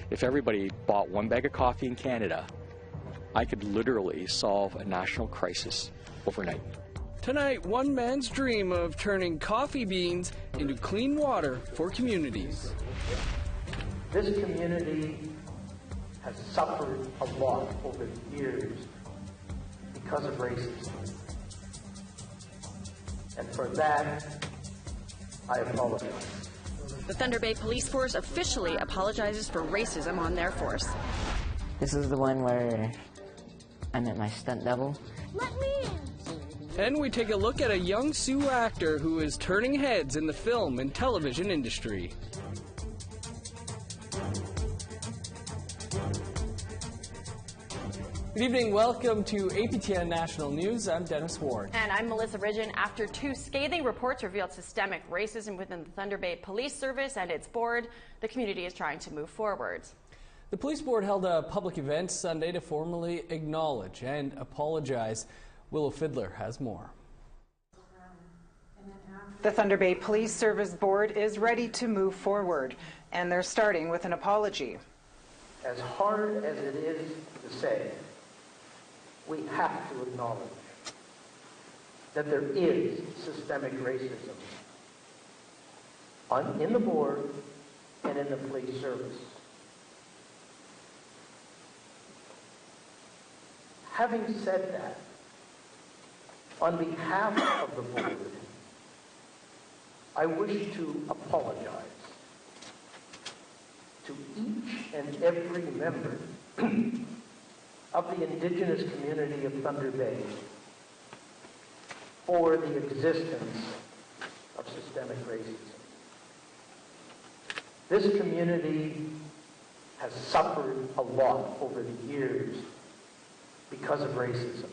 If everybody bought one bag of coffee in Canada, I could literally solve a national crisis overnight. Tonight, one man's dream of turning coffee beans into clean water for communities. This community has suffered a lot over the years because of racism. And for that, I apologize. The Thunder Bay Police Force officially apologizes for racism on their force. This is the one where I met my stunt double. Let me in. And we take a look at a young Sioux actor who is turning heads in the film and television industry. Good evening, welcome to APTN National News. I'm Dennis Ward. And I'm Melissa Ridgen. After two scathing reports revealed systemic racism within the Thunder Bay Police Service and its board, the community is trying to move forward. The police board held a public event Sunday to formally acknowledge and apologize. Willow Fiddler has more. The Thunder Bay Police Service Board is ready to move forward, and they're starting with an apology. As hard as it is to say, we have to acknowledge that there is systemic racism in the board and in the police service. Having said that, on behalf of the board, I wish to apologize to each and every member of the Indigenous community of Thunder Bay for the existence of systemic racism. This community has suffered a lot over the years because of racism.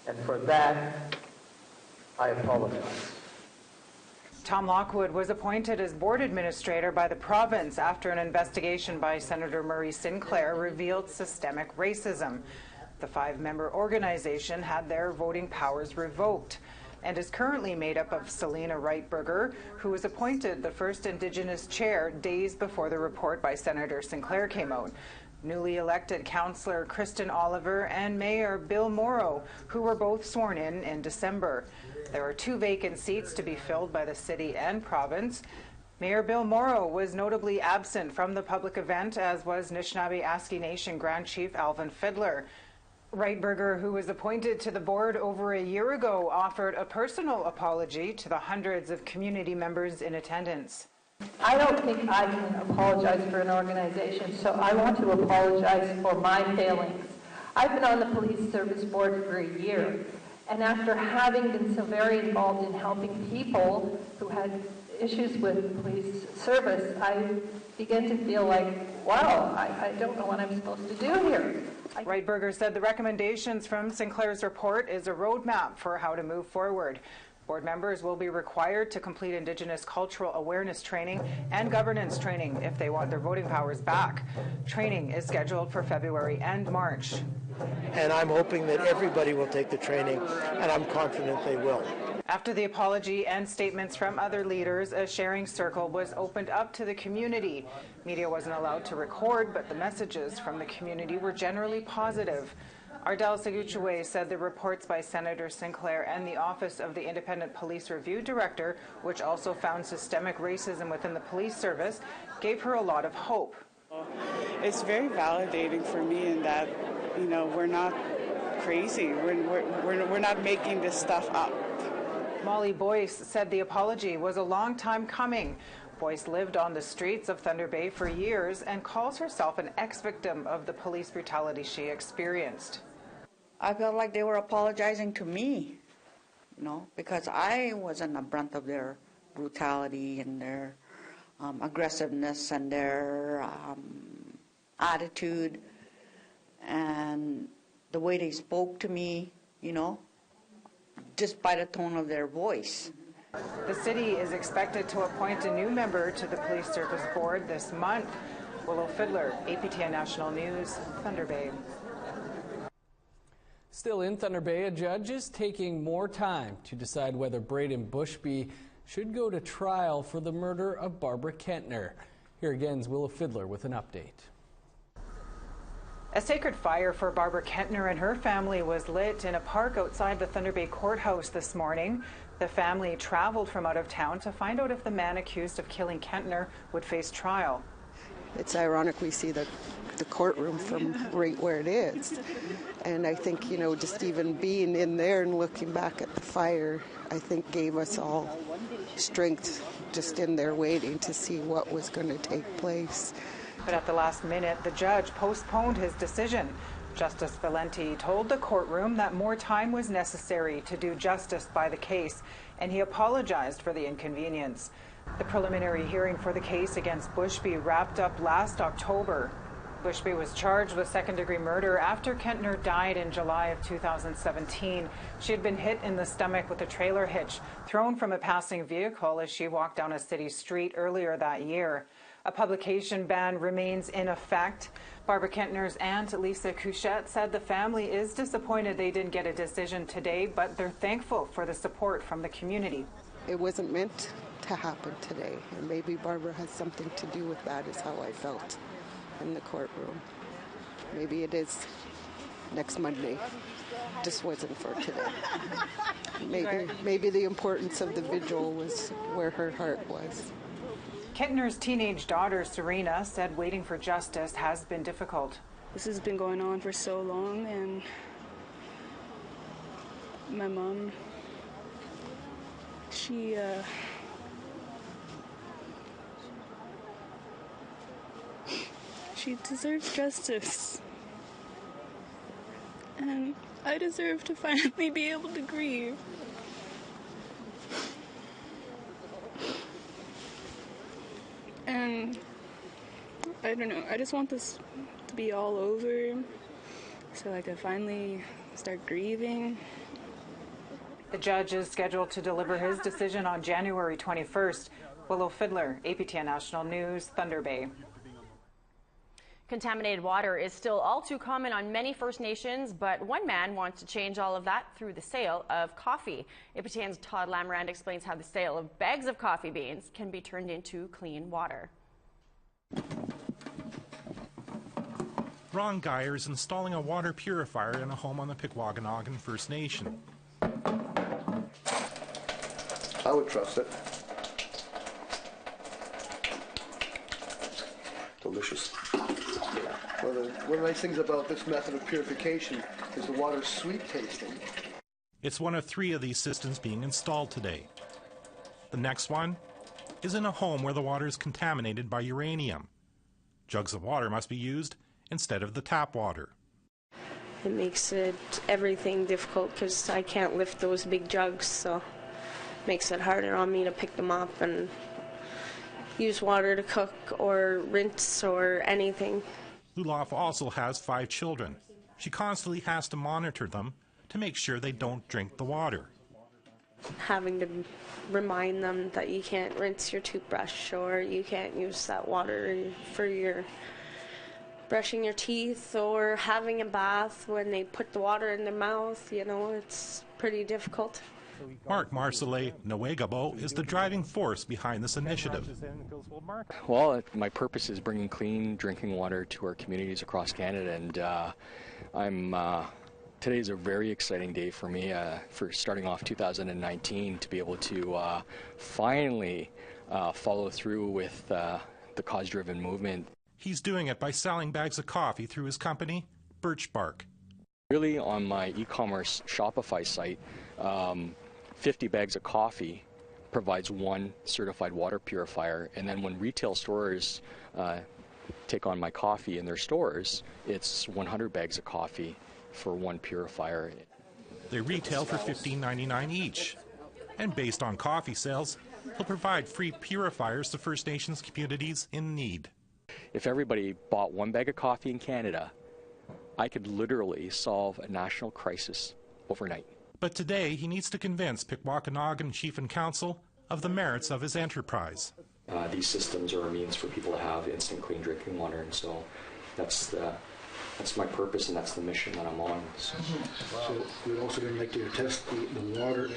And for that, I apologize. Tom Lockwood was appointed as board administrator by the province after an investigation by Senator Murray Sinclair revealed systemic racism. The five-member organization had their voting powers revoked and is currently made up of Selena Reitberger, who was appointed the first Indigenous chair days before the report by Senator Sinclair came out. Newly elected Councillor Kristen Oliver and Mayor Bill Morrow, who were both sworn in December. There are two vacant seats to be filled by the city and province. Mayor Bill Morrow was notably absent from the public event, as was Anishinaabe Aski Nation Grand Chief Alvin Fiddler. Reitberger, who was appointed to the board over a year ago, offered a personal apology to the hundreds of community members in attendance. I don't think I can apologize for an organization, so I want to apologize for my failings. I've been on the police service board for a year, and after having been so very involved in helping people who had issues with police service, I began to feel like, wow, I don't know what I'm supposed to do here. Reitberger said the recommendations from Sinclair's report is a roadmap for how to move forward. Board members will be required to complete Indigenous cultural awareness training and governance training if they want their voting powers back. Training is scheduled for February and March. And I'm hoping that everybody will take the training, and I'm confident they will. After the apology and statements from other leaders, a sharing circle was opened up to the community. Media wasn't allowed to record, but the messages from the community were generally positive. Ardell Seguchwe said the reports by Senator Sinclair and the Office of the Independent Police Review Director, which also found systemic racism within the police service, gave her a lot of hope. It's very validating for me in that, you know, we're not crazy. We're not making this stuff up. Molly Boyce said the apology was a long time coming. Boyce lived on the streets of Thunder Bay for years and calls herself an ex-victim of the police brutality she experienced. I felt like they were apologizing to me, you know, because I was in the brunt of their brutality and their aggressiveness and their attitude and the way they spoke to me, you know, just by the tone of their voice. The city is expected to appoint a new member to the Police Service Board this month. Willow Fiddler, APTN National News, Thunder Bay. Still in Thunder Bay, a judge is taking more time to decide whether Braden Bushby should go to trial for the murder of Barbara Kentner. Here again is Willow Fiddler with an update. A sacred fire for Barbara Kentner and her family was lit in a park outside the Thunder Bay Courthouse this morning. The family traveled from out of town to find out if the man accused of killing Kentner would face trial. It's ironic we see the courtroom from right where it is. And I think, just even being in there and looking back at the fire, I think gave us all strength just in there waiting to see what was going to take place. But at the last minute, the judge postponed his decision. Justice Valenti told the courtroom that more time was necessary to do justice by the case, and he apologized for the inconvenience. The preliminary hearing for the case against Bushby wrapped up last October. Bushby was charged with second-degree murder after Kentner died in July of 2017. She had been hit in the stomach with a trailer hitch, thrown from a passing vehicle as she walked down a city street earlier that year. A publication ban remains in effect. Barbara Kentner's aunt, Lisa Couchette, said the family is disappointed they didn't get a decision today, but they're thankful for the support from the community. It wasn't meant to happen today, and maybe Barbara has something to do with that, is how I felt in the courtroom. Maybe it is next Monday. Just wasn't for today. Maybe the importance of the vigil was where her heart was. Kentner's teenage daughter, Serena, said waiting for justice has been difficult. This has been going on for so long, and my mom, she deserves justice. And I deserve to finally be able to grieve. And I don't know, I just want this to be all over so I can finally start grieving. The judge is scheduled to deliver his decision on January 21st. Willow Fiddler, APTN National News, Thunder Bay. Contaminated water is still all too common on many First Nations, but one man wants to change all of that through the sale of coffee. APTN's Todd Lamarand explains how the sale of bags of coffee beans can be turned into clean water. Ron Geyer is installing a water purifier in a home on the Pikwakanagan First Nation. I would trust it. Delicious. Well, one of the nice things about this method of purification is the water's sweet tasting. It's one of 3 of these systems being installed today. The next one is in a home where the water is contaminated by uranium. Jugs of water must be used instead of the tap water. It makes everything difficult because I can't lift those big jugs, so it makes it harder on me to pick them up and use water to cook or rinse or anything. Luloff also has 5 children. She constantly has to monitor them to make sure they don't drink the water. Having to remind them that you can't rinse your toothbrush or you can't use that water for your brushing your teeth or having a bath when they put the water in their mouth, it's pretty difficult. Mark Marcellet Nwegabo is the driving force behind this initiative. Well, my purpose is bringing clean drinking water to our communities across Canada, and today is a very exciting day for me for starting off 2019 to be able to finally follow through with the cause-driven movement. He's doing it by selling bags of coffee through his company, Birch Bark. Really, on my e-commerce Shopify site, 50 bags of coffee provides 1 certified water purifier, and then when retail stores take on my coffee in their stores, it's 100 bags of coffee for 1 purifier. They retail for $15.99 each, and based on coffee sales, he'll provide free purifiers to First Nations communities in need. If everybody bought 1 bag of coffee in Canada, I could literally solve a national crisis overnight. But today, he needs to convince Pikwakanagan Chief and Council of the merits of his enterprise. These systems are a means for people to have instant clean drinking water, and so that's my purpose, and that's the mission that I'm on. So we'd also then like to test the water,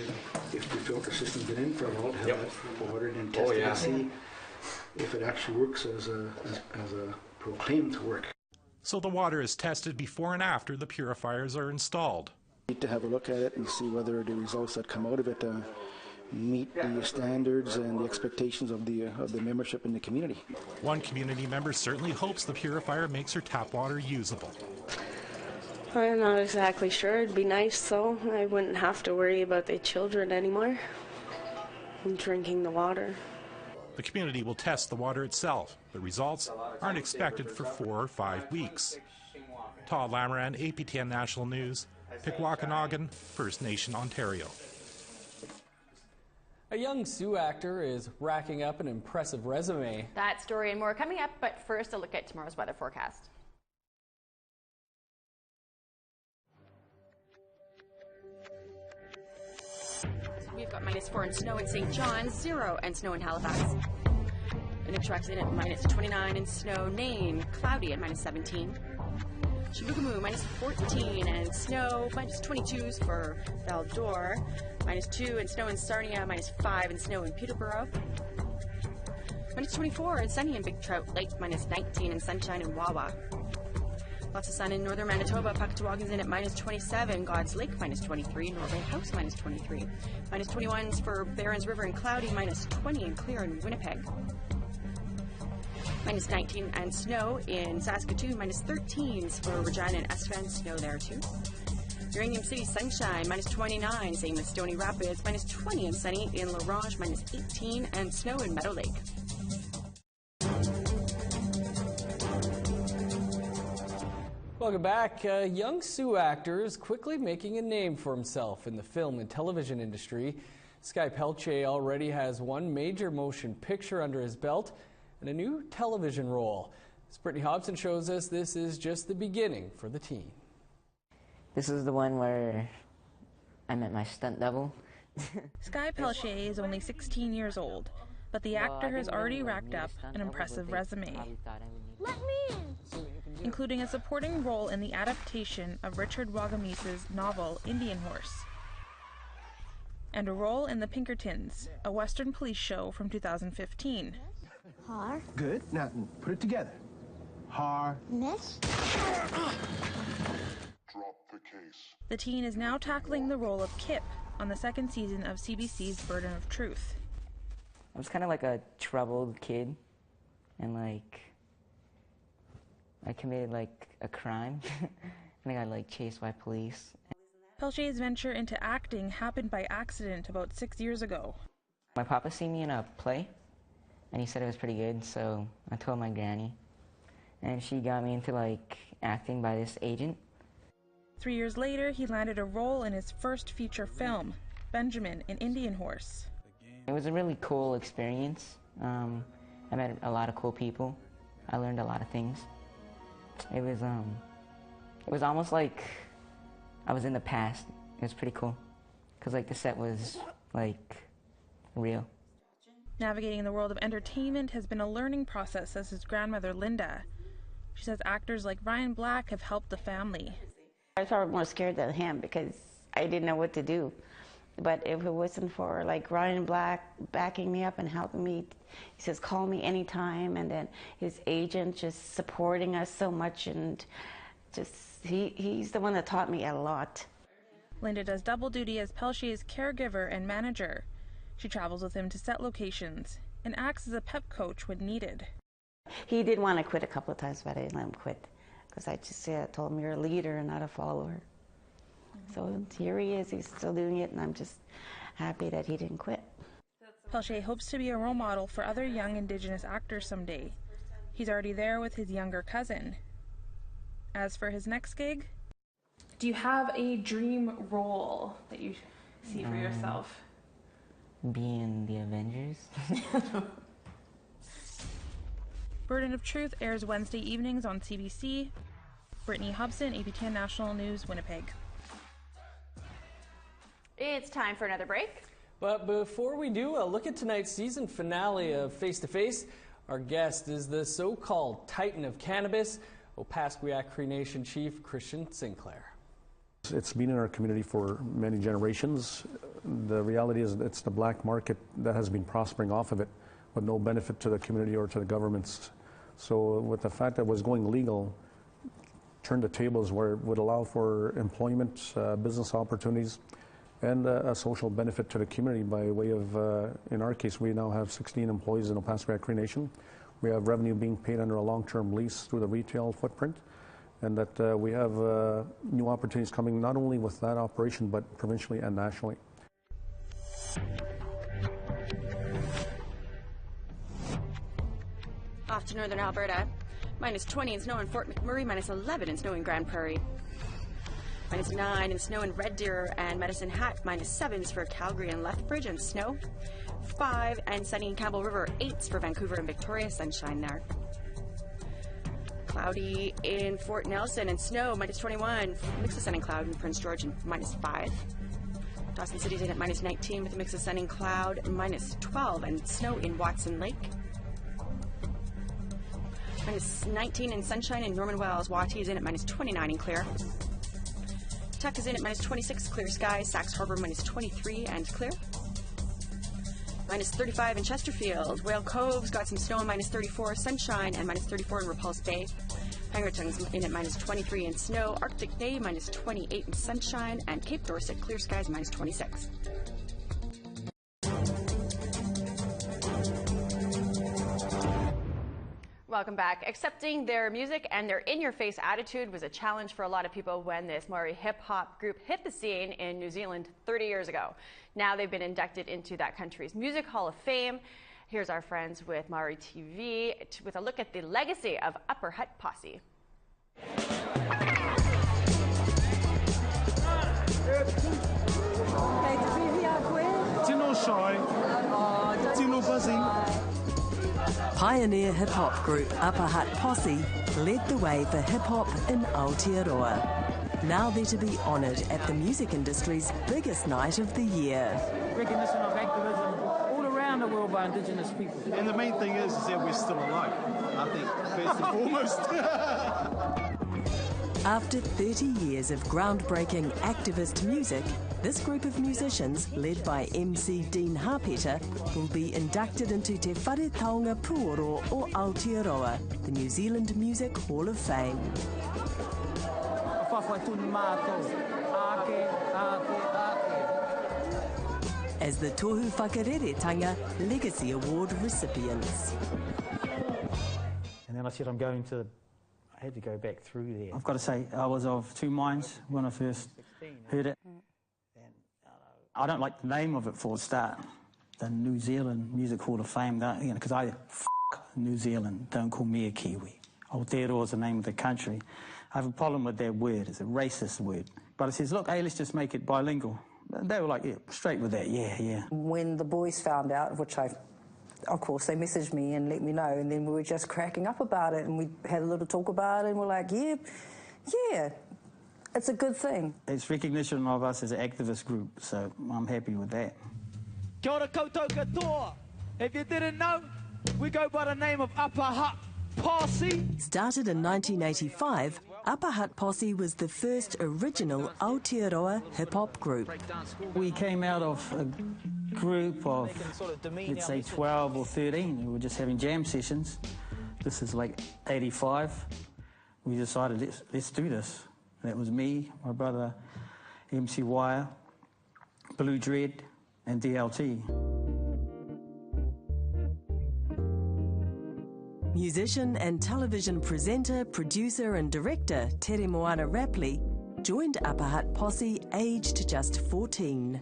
if the filter system's been in for a while, to have that water and test it and see if it actually works as proclaimed to work. So the water is tested before and after the purifiers are installed. We need to have a look at it and see whether the results that come out of it meet the standards and the expectations of the membership in the community. One community member certainly hopes the purifier makes her tap water usable. I'm not exactly sure. It'd be nice, though. I wouldn't have to worry about the children anymore and drinking the water. The community will test the water itself. The results aren't expected for 4 or 5 weeks. Todd Lamoran, APTN National News, Pikwakanagan, First Nation, Ontario. A young Sioux actor is racking up an impressive resume. That story and more coming up, but first a look at tomorrow's weather forecast. We've got -4 and snow in St. John's, 0 and snow in Halifax. Inukjuak's in at -29 and snow. Nain, cloudy at -17. Chibougamau, -14 and snow. -22s for Val-d'Or. -2 and snow in Sarnia. -5 and snow in Peterborough. -24 and sunny in Big Trout Lake. -19 and sunshine in Wawa. Lots of sun in northern Manitoba. Pukatawagan's in at -27. God's Lake, -23. Norway House, -23. -21s for Barons River and cloudy. -20 and clear in Winnipeg. -19 and snow in Saskatoon. -13s for Regina and Estevan. Snow there too. Uranium City, sunshine. -29. Same with Stony Rapids. -20 and sunny in La Ronge. -18 and snow in Meadow Lake. Welcome back. Young Sioux actor is quickly making a name for himself in the film and television industry. Sky Pelche already has one major motion picture under his belt and a new television role. As Brittany Hobson shows us, this is just the beginning for the teen. This is the one where I met my stunt double. Sky Pelche is only 16 years old, but the actor has already racked up an impressive resume, including a supporting role in the adaptation of Richard Wagamese's novel Indian Horse, and a role in The Pinkertons, a Western police show from 2015. Har. Good. Now, put it together. Har. Miss. Drop the case. The teen is now tackling the role of Kip on the second season of CBC's Burden of Truth. I was kind of like a troubled kid, and I committed a crime, and I got chased by police. Pelche's venture into acting happened by accident about 6 years ago. My papa seen me in a play, and he said it was pretty good, so I told my granny, and she got me into acting by this agent. 3 years later, he landed a role in his first feature film, Benjamin, an Indian Horse. It was a really cool experience. I met a lot of cool people. I learned a lot of things. It was almost like I was in the past. It was pretty cool, because the set was real. Navigating the world of entertainment has been a learning process, says his grandmother Linda. She says actors like Ryan Black have helped the family. I was probably more scared than him because I didn't know what to do. But if it wasn't for Ryan Black backing me up and helping me, he says call me anytime, and then his agent just supporting us so much, and just he's the one that taught me a lot. Linda does double duty as Pelche's caregiver and manager. She travels with him to set locations and acts as a pep coach when needed. He did want to quit a couple of times, but I didn't let him quit because I just told him you're a leader and not a follower. So here he is, he's still doing it, and I'm just happy that he didn't quit. Pelche hopes to be a role model for other young Indigenous actors someday. He's already there with his younger cousin. As for his next gig, do you have a dream role that you see for yourself? Be in the Avengers. Burden of Truth airs Wednesday evenings on CBC. Brittany Hobson, APTN National News, Winnipeg. It's time for another break. But before we do, a look at tonight's season finale of Face to Face. Our guest is the so-called Titan of Cannabis, Opaskwayak Cree Nation Chief Christian Sinclair. It's been in our community for many generations. The reality is it's the black market that has been prospering off of it. with no benefit to the community or to the governments. So with the fact that it was going legal, turned the tables where it would allow for employment, business opportunities, and a social benefit to the community by way of, in our case, we now have 16 employees in Opaskwayak Cree Nation. We have revenue being paid under a long-term lease through the retail footprint, and that we have new opportunities coming not only with that operation, but provincially and nationally. Off to northern Alberta. -20 in snow in Fort McMurray, -11 in snow in Grand Prairie. -9 in snow in Red Deer and Medicine Hat, -7s for Calgary and Lethbridge and snow. 5 and sunny in Campbell River, 8s for Vancouver and Victoria, sunshine there. Cloudy in Fort Nelson and snow, -21, mix of sun and cloud in Prince George and -5. Dawson City's in at -19 with a mix of sun and cloud, -12 and snow in Watson Lake. -19 in sunshine in Norman Wells. Wattie is in at -29 and clear. Tuck is in at -26, clear skies. Sax Harbor -23 and clear. -35 in Chesterfield. Whale Cove's got some snow and -34, sunshine and -34 in Repulse Bay. Pengerton's in at -23 and snow. Arctic Bay -28 in sunshine, and Cape Dorset clear skies -26. Welcome back. Accepting their music and their in-your-face attitude was a challenge for a lot of people when this Maori hip-hop group hit the scene in New Zealand 30 years ago. Now they've been inducted into that country's Music Hall of Fame. Here's our friends with Maori TV with a look at the legacy of Upper Hut Posse. Pioneer hip-hop group Upper Hut Posse led the way for hip-hop in Aotearoa. Now they're to be honoured at the music industry's biggest night of the year. Recognition of activism all around the world by Indigenous people. And the main thing is that we're still alive, I think, first and foremost. After 30 years of groundbreaking activist music, this group of musicians, led by MC Dean Harpeter, will be inducted into Te Whare Taonga Puoro o Aotearoa, the New Zealand Music Hall of Fame. As the Tohu Whakareretanga Legacy Award recipients. And then I said, I had to go back through there. I've got to say, I was of two minds when I first heard it. I don't like the name of it for a start. The New Zealand Music Hall of Fame, because I f*** New Zealand, don't call me a Kiwi. Aotearoa is the name of the country. I have a problem with that word, it's a racist word. But it says, look, hey, let's just make it bilingual. They were like, yeah, straight with that, yeah. When the boys found out, which of course, they messaged me and let me know, and then we were just cracking up about it, and we had a little talk about it, and we're like, yeah, it's a good thing. It's recognition of us as an activist group, so I'm happy with that. Kia ora koutou katoa. If you didn't know, we go by the name of Upper Hut Posse. Started in 1985, Upper Hut Posse was the first original Aotearoa hip-hop group. We came out of a group of, let's say, 12 or 13. We were just having jam sessions. This is like 85. We decided, let's do this. And that was me, my brother MC Wire, Blue Dread, and DLT. Musician and television presenter, producer and director Tere Moana Rapley joined Upper Hut Posse aged just 14.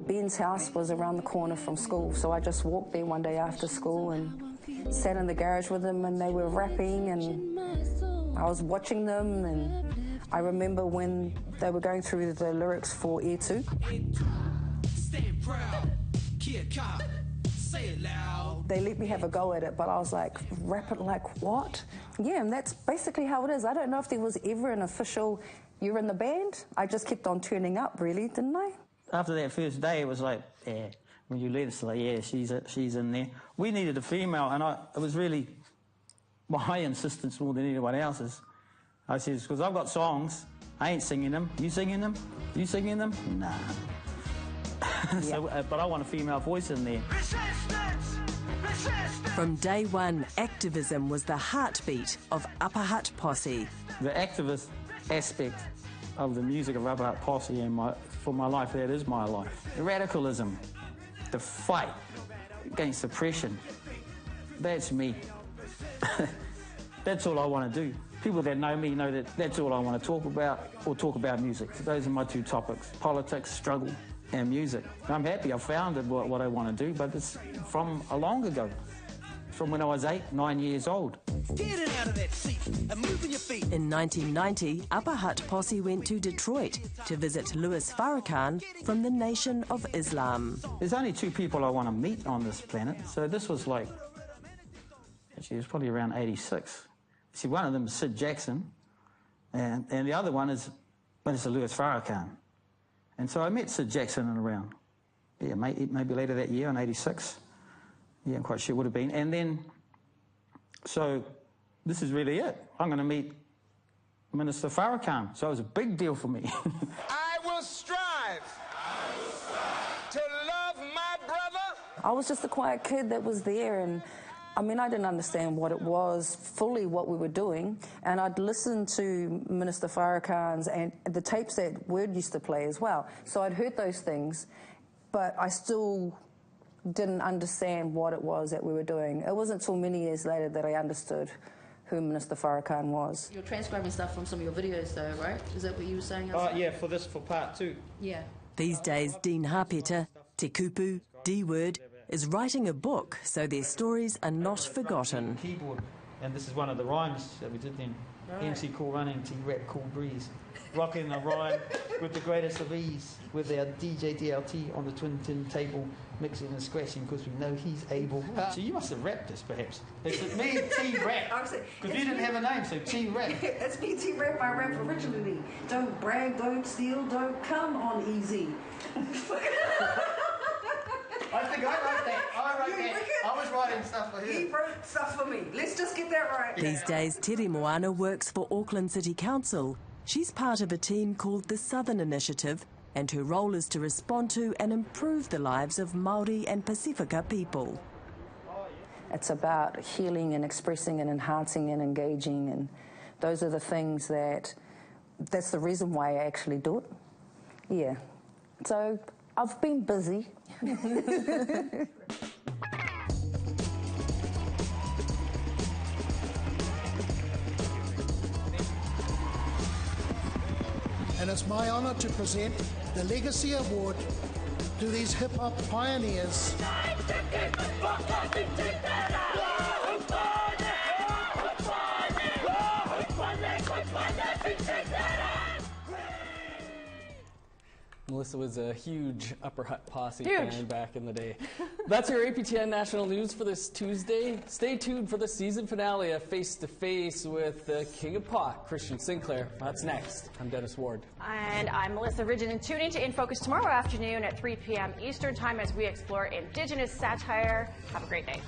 Ben's house was around the corner from school, so I just walked there one day after school and sat in the garage with them, and they were rapping, and I was watching them, and I remember when they were going through the lyrics for Air 2. Stand proud, say it loud. They let me have a go at it, but I was like, rap it like what? Yeah, and that's basically how it is. I don't know if there was ever an official, you're in the band. I just kept on turning up, really, didn't I? After that first day, it was like, yeah, when you let us, like, yeah, she's in there. We needed a female, and it was really my insistence more than anyone else's. I said, because I've got songs, I ain't singing them. You singing them? You singing them? Nah. So, but I want a female voice in there. From day one, activism was the heartbeat of Upper Hutt Posse. The activist aspect of the music of Upper Hutt Posse and for my life, that is my life. The radicalism, the fight against oppression, that's me. That's all I want to do. People that know me know that that's all I want to talk about, or talk about music. Those are my two topics, politics, struggle, and music. I'm happy I've found what I want to do, but it's from a long ago, from when I was 8, 9 years old. In 1990, Upper Hutt Posse went to Detroit to visit Louis Farrakhan from the Nation of Islam. There's only 2 people I want to meet on this planet, so this was like, actually it was probably around 86. See, one of them is Sid Jackson, and the other one is Minister Louis Farrakhan. And so I met Sid Jackson in around, maybe later that year in 86. Yeah, I'm quite sure it would have been. And then, so this is really it. I'm going to meet Minister Farrakhan. So it was a big deal for me. I will strive to love my brother. I was just a quiet kid that was there, and I mean, I didn't understand what it was, fully what we were doing, and I'd listen to Minister Farrakhan's and the tapes that Word used to play as well. So I'd heard those things, but I still didn't understand what it was that we were doing. It wasn't until many years later that I understood who Minister Farrakhan was. You're transcribing stuff from some of your videos though, right? Is that what you were saying? Yeah, for part 2. Yeah. These days, Dean Harpeta, Te Kupu, D-Word, is writing a book so their stories are not forgotten. Keyboard, and this is one of the rhymes that we did then. Right. MC Cool Running, T-Rap Cool Breeze. Rocking a rhyme with the greatest of ease, with our DJ DLT on the twin tin table, mixing and scratching because we know he's able. So you must have rapped this, perhaps. It's me, T-Rap. Because you didn't have a name, so T-Rap. It's me, T-Rap. I rap originally. Don't brag, don't steal, don't come on easy. I think I wrote that. I was writing stuff for him. He wrote stuff for me. Let's just get that right. These days, Tere Moana works for Auckland City Council. She's part of a team called the Southern Initiative, and her role is to respond to and improve the lives of Māori and Pacifica people. It's about healing and expressing and enhancing and engaging, and those are the things that's the reason why I actually do it. Yeah. So I've been busy. And it's my honour to present the Legacy Award to these hip-hop pioneers. Melissa was a huge Upper Hutt Posse fan back in the day. That's your APTN National News for this Tuesday. Stay tuned for the season finale of Face to Face with the King of Pop, Christian Sinclair. That's next. I'm Dennis Ward. And I'm Melissa Ridgen, and tune in to In Focus tomorrow afternoon at 3 p.m. Eastern Time as we explore Indigenous satire. Have a great day.